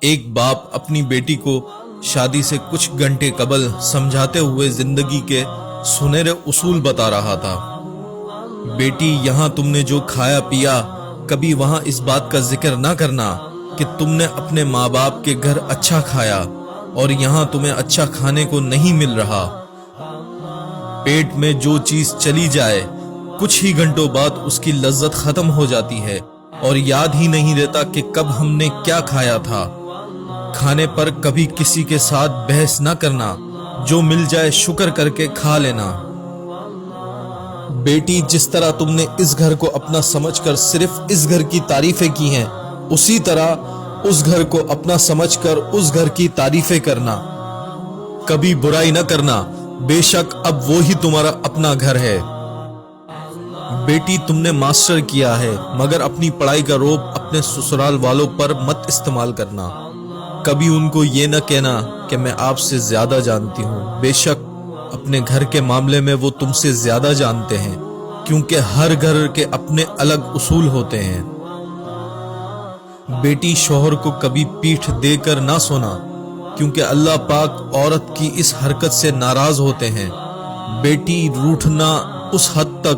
ایک باپ اپنی بیٹی کو شادی سے کچھ گھنٹے قبل سمجھاتے ہوئے زندگی کے سنہرے اصول بتا رہا تھا۔ بیٹی، یہاں تم نے جو کھایا پیا، کبھی وہاں اس بات کا ذکر نہ کرنا کہ تم نے اپنے ماں باپ کے گھر اچھا کھایا اور یہاں تمہیں اچھا کھانے کو نہیں مل رہا۔ پیٹ میں جو چیز چلی جائے کچھ ہی گھنٹوں بعد اس کی لذت ختم ہو جاتی ہے اور یاد ہی نہیں رہتا کہ کب ہم نے کیا کھایا تھا۔ کھانے پر کبھی کسی کے ساتھ بحث نہ کرنا، جو مل جائے شکر کر کے کھا لینا۔ بیٹی، جس طرح تم نے اس گھر کو اپنا سمجھ کر صرف اس گھر کی تعریفیں کی ہیں، اسی طرح اس گھر کو اپنا سمجھ کر اس گھر کی تعریفیں کرنا۔ کبھی برائی نہ کرنا، بے شک اب وہی تمہارا اپنا گھر ہے۔ بیٹی، تم نے ماسٹر کیا ہے، مگر اپنی پڑھائی کا روب اپنے سسرال والوں پر مت استعمال کرنا۔ کبھی ان کو یہ نہ کہنا کہ میں آپ سے زیادہ جانتی ہوں، بے شک اپنے گھر کے معاملے میں وہ تم سے زیادہ جانتے ہیں، کیونکہ ہر گھر کے اپنے الگ اصول ہوتے ہیں۔ بیٹی، شوہر کو کبھی پیٹھ دے کر نہ سونا، کیونکہ اللہ پاک عورت کی اس حرکت سے ناراض ہوتے ہیں۔ بیٹی، روٹھنا اس حد تک،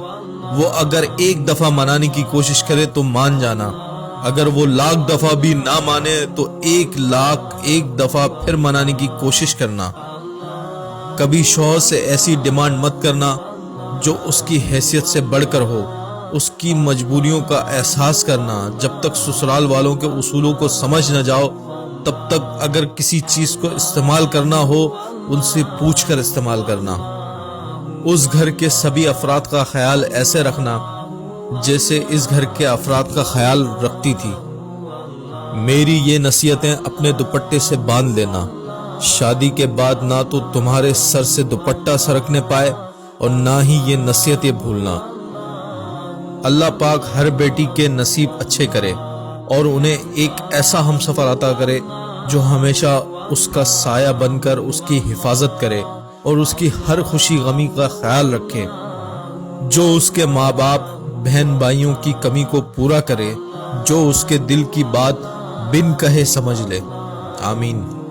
وہ اگر ایک دفعہ منانے کی کوشش کرے تو مان جانا، اگر وہ 1,00,000 دفعہ بھی نہ مانے تو 1,00,001 دفعہ پھر منانے کی کوشش کرنا۔ کبھی شوہر سے ایسی ڈیمانڈ مت کرنا جو اس کی حیثیت سے بڑھ کر ہو۔ اس کی مجبوریوں کا احساس کرنا۔ جب تک سسرال والوں کے اصولوں کو سمجھ نہ جاؤ، تب تک اگر کسی چیز کو استعمال کرنا ہو ان سے پوچھ کر استعمال کرنا۔ اس گھر کے سبھی افراد کا خیال ایسے رکھنا جیسے اس گھر کے افراد کا خیال رکھتی تھی۔ میری یہ نصیحتیں اپنے دوپٹے سے باندھ لینا۔ شادی کے بعد نہ تو تمہارے سر سے دوپٹہ سرکنے پائے اور نہ ہی یہ نصیحتیں بھولنا۔ اللہ پاک ہر بیٹی کے نصیب اچھے کرے اور انہیں ایک ایسا ہمسفر عطا کرے جو ہمیشہ اس کا سایہ بن کر اس کی حفاظت کرے اور اس کی ہر خوشی غمی کا خیال رکھے، جو اس کے ماں باپ بہن بھائیوں کی کمی کو پورا کرے، جو اس کے دل کی بات بن کہے سمجھ لے۔ آمین۔